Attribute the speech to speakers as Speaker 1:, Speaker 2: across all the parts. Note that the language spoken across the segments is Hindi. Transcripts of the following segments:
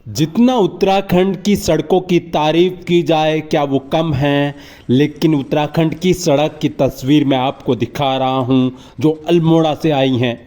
Speaker 1: जितना उत्तराखंड की सड़कों की तारीफ की जाए क्या वो कम है। लेकिन उत्तराखंड की सड़क की तस्वीर मैं आपको दिखा रहा हूं जो अल्मोड़ा से आई हैं।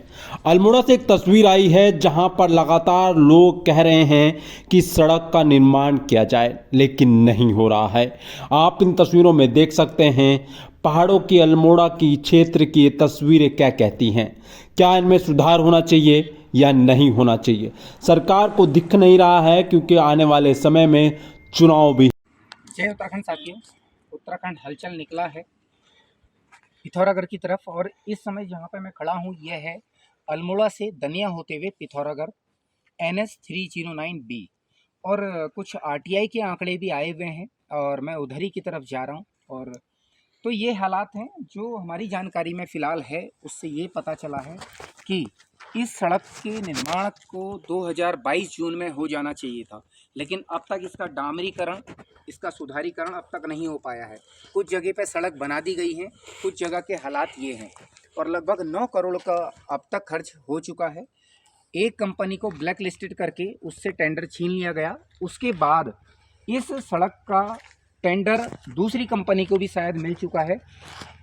Speaker 1: अल्मोड़ा से एक तस्वीर आई है जहां पर लगातार लोग कह रहे हैं कि सड़क का निर्माण किया जाए, लेकिन नहीं हो रहा है। आप इन तस्वीरों में देख सकते हैं पहाड़ों की अल्मोड़ा की क्षेत्र की ये तस्वीरें क्या कहती हैं। क्या इनमें सुधार होना चाहिए या नहीं होना चाहिए, सरकार को दिख नहीं रहा है क्योंकि आने वाले समय में चुनाव भी।
Speaker 2: जय उत्तराखंड साथियों, उत्तराखंड हलचल निकला है पिथौरागढ़ की तरफ। और इस समय जहाँ पे मैं खड़ा हूँ यह है अल्मोड़ा से दनिया होते हुए पिथौरागढ़ NH 309B। और कुछ RTI के आंकड़े भी आए हुए हैं और मैं उधर ही की तरफ जा रहा हूँ। और तो ये हालात हैं जो हमारी जानकारी में फ़िलहाल है, उससे ये पता चला है कि इस सड़क के निर्माण को 2022 जून में हो जाना चाहिए था, लेकिन अब तक इसका डामरीकरण, इसका सुधारीकरण अब तक नहीं हो पाया है। कुछ जगह पे सड़क बना दी गई है, कुछ जगह के हालात ये हैं। और लगभग 9 करोड़ का अब तक खर्च हो चुका है। एक कंपनी को ब्लैक लिस्टेड करके उससे टेंडर छीन लिया गया। उसके बाद इस सड़क का टेंडर दूसरी कंपनी को भी शायद मिल चुका है।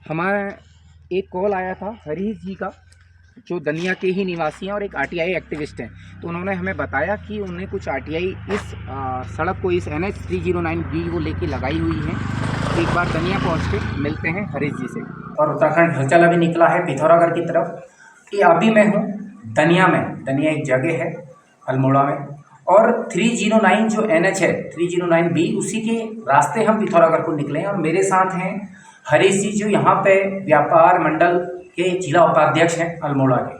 Speaker 2: हमारा एक कॉल आया था हरीश जी का, जो दनिया के ही निवासी हैं और एक RTI एक्टिविस्ट हैं। तो उन्होंने हमें बताया कि उन्हें कुछ RTI इस सड़क को, इस NH 309B को लेके लगाई हुई है। तो एक बार दनिया पहुँच के मिलते हैं हरीश जी से। और उत्तराखंड हलचल अभी निकला है पिथौरागढ़ की तरफ कि अभी मैं हूँ दनिया में। दनिया एक जगह है अल्मोड़ा में, और 309 जो NH है 309B, उसी के रास्ते हम पिथौरागढ़ को निकले हैं। और मेरे साथ हैं हरीश जी, जो यहाँ पे व्यापार मंडल के जिला उपाध्यक्ष हैं अल्मोड़ा के।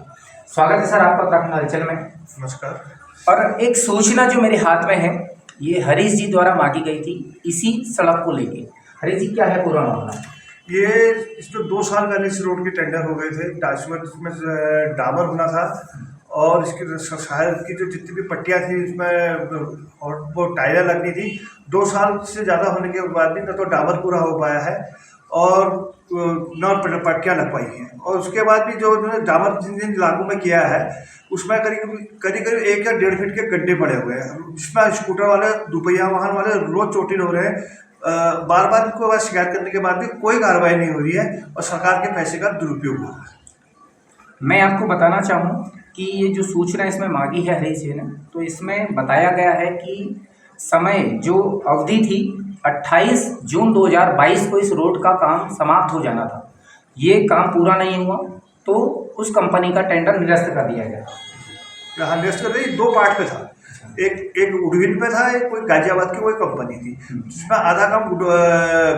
Speaker 2: स्वागत है सर आपका उत्तराखंड हलचल में।
Speaker 3: नमस्कार।
Speaker 2: और एक सूचना जो मेरे हाथ में है, ये हरीश जी द्वारा मांगी गई थी इसी सड़क को लेके। हरीश जी, क्या है पूरा मामला?
Speaker 3: ये इसमें 2 साल पहले इस रोड के टेंडर हो गए थे। इसमें डामर होना था और इसकी शहर की जो जितनी भी पट्टियाँ थी इसमें और वो टाइलें लगनी थी। 2 साल से ज़्यादा होने के बाद भी न तो डामर पूरा हो पाया है और न पट्टियाँ लग पाई हैं। और उसके बाद भी जो डामर जिन जिन इलाकों में किया है उसमें करीब करीब 1 या 1.5 फीट के गड्ढे पड़े हुए हैं, जिसमें स्कूटर वाले, दुपहिया वाहन वाले रोज चोटिल हो रहे हैं। बार बार इनको बस शिकायत करने के बाद भी कोई कार्रवाई नहीं हो रही है और सरकार के पैसे का दुरुपयोग हो रहा है।
Speaker 2: मैं आपको बताना चाहूँ कि ये जो सूचना इसमें मांगी है हरीश जी ने, तो इसमें बताया गया है कि समय जो अवधि थी 28 जून 2022 को इस रोड का काम समाप्त हो जाना था। ये काम पूरा नहीं हुआ तो उस कंपनी का टेंडर निरस्त कर दिया गया।
Speaker 3: हाँ, निरस्त कर दी। 2 पार्ट पे था, एक उडविन पे था, एक कोई गाजियाबाद की कोई कंपनी थी, जिसमें आधा काम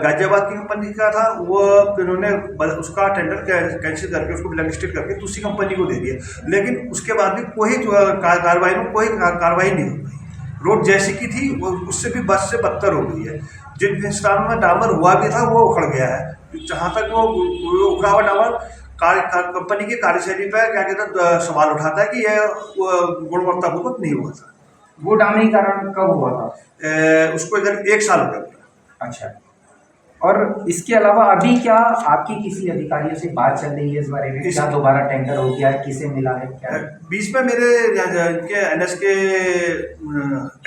Speaker 3: गाजियाबाद की कंपनी का था। वो उन्होंने उसका टेंडर कैंसिल करके उसको ब्लैकलिस्टेड करके दूसरी कंपनी को दे दिया। लेकिन उसके बाद भी कोई कार्रवाई नहीं हो पाई। रोड जैसी की थी वो उससे भी बस से बदतर हो गई है। जिन स्थानों में डामर हुआ भी था वो उखड़ गया है। जहाँ तक वो उखड़ा हुआ डामर कंपनी की कार्यशैली पर क्या कहते हैं सवाल उठाता है कि यह गुणवत्तापूर्वक नहीं हुआ था।
Speaker 2: वो डामरीकरण कब हुआ था?
Speaker 3: उसको इधर 1 साल हो गया।
Speaker 2: अच्छा। और इसके अलावा अभी क्या आपकी किसी अधिकारियों से बात चल रही है इस बारे में? क्या दोबारा टेंडर हो गया है, किसे मिला है, क्या?
Speaker 3: बीच में मेरे इनके NS के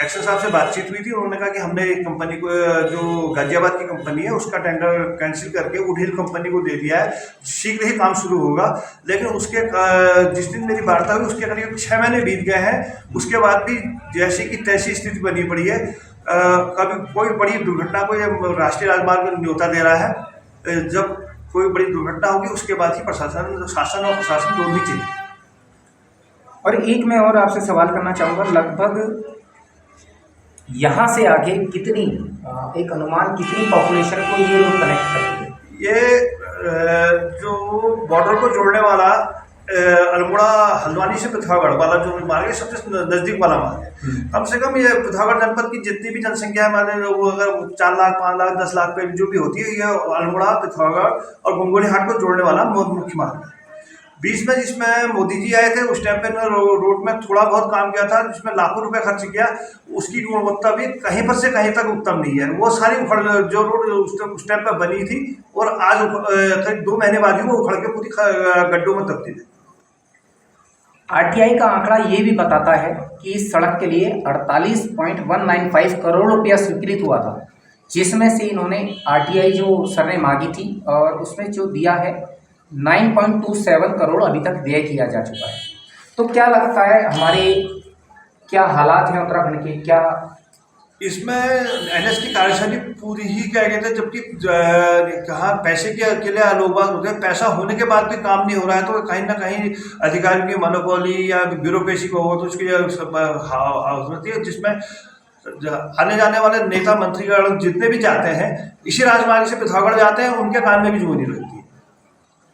Speaker 3: एक्शन साहब से बातचीत हुई थी। उन्होंने कहा कि हमने एक कंपनी को, जो गाजियाबाद की कंपनी है, उसका टेंडर कैंसिल करके वुडहिल कंपनी को दे दिया है। शीघ्र ही काम शुरू होगा। लेकिन उसके जिस दिन मेरी वार्ता हुई उसके करीब 6 महीने बीत गए हैं। उसके बाद भी जैसी की तैसी स्थिति बनी पड़ी है। कभी कोई बड़ी दुर्घटना को ये राष्ट्रीय राजमार्ग में न्योता दे रहा है। जब कोई बड़ी दुर्घटना होगी उसके बाद ही शासन और प्रशासन दोनों ही चलेंगे।
Speaker 2: और एक मैं और आपसे सवाल करना चाहूँगा, लगभग यहाँ से आगे कितनी, एक अनुमान कितनी पॉपुलेशन को ये रोड कनेक्ट करती है?
Speaker 3: ये जो बॉर्डर को जोड़ने वाला अल्मोड़ा हल्द्वानी से पिथौरागढ़ वाला जो मार्ग है, सबसे नज़दीक वाला मार्ग है। कम से कम ये पिथौरागढ़ जनपद की जितनी भी जनसंख्या है, मान लो वो अगर 4 लाख, 5 लाख, 10 लाख पे जो भी होती है, ये अल्मोड़ा, पिथौरागढ़ और गंगोली हाट को जोड़ने वाला मुख्य मार्ग है। बीच में जिसमें मोदी जी आए थे उस टाइम पे रोड में थोड़ा बहुत काम किया था, जिसमें लाखों रुपए खर्च किया। उसकी गुणवत्ता भी कहीं पर से कहीं तक उत्तम नहीं है। वो सारी जो रोड उस टाइम पे बनी थी और आज करीब 2 महीने बाद ही वो उखड़ के पूरी गड्ढों में तब्दील है।
Speaker 2: आरटीआई का आंकड़ा ये भी बताता है कि इस सड़क के लिए 48.195 करोड़ रुपया स्वीकृत हुआ था, जिसमें से इन्होंने आरटीआई जो सर ने मांगी थी और उसमें जो दिया है 9.27 करोड़ अभी तक व्यय किया जा चुका है। तो क्या लगता है हमारे क्या हालात हैं उत्तराखंड के, क्या
Speaker 3: इसमें एनएच की कार्यशैली पूरी ही क्या कहते हैं, जबकि कहाँ पैसे के लिए लोग बात होते हैं, पैसा होने के बाद भी काम नहीं हो रहा है, तो कहीं ना कहीं अधिकारियों की मोनोपोली या ब्यूरोक्रेसी को हो तो उसकी होती है, जिसमें आने जाने वाले नेता मंत्रीगण जितने भी जाते हैं इसी राजमार्ग से पिथौरागढ़ जाते हैं, उनके कान में भी जू नहीं रहती है,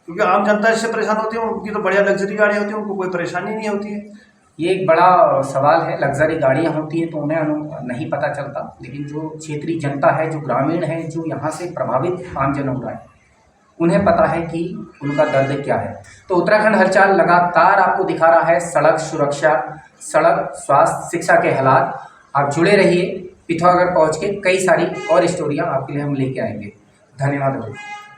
Speaker 3: क्योंकि आम जनता इससे परेशान होती है। उनकी तो बढ़िया लग्जरी गाड़ी होती है, उनको कोई परेशानी नहीं होती है।
Speaker 2: ये एक बड़ा सवाल है। लग्जरी गाड़ियाँ होती हैं तो उन्हें नहीं पता चलता, लेकिन जो क्षेत्रीय जनता है, जो ग्रामीण है, जो यहाँ से प्रभावित आमजन हो रहा है, उन्हें पता है कि उनका दर्द क्या है। तो उत्तराखंड हलचल लगातार आपको दिखा रहा है सड़क सुरक्षा, सड़क स्वास्थ्य, शिक्षा के हालात। आप जुड़े रहिए, पिथौरागढ़ पहुँच के कई सारी और स्टोरियाँ आपके लिए हम लेके आएंगे। धन्यवाद।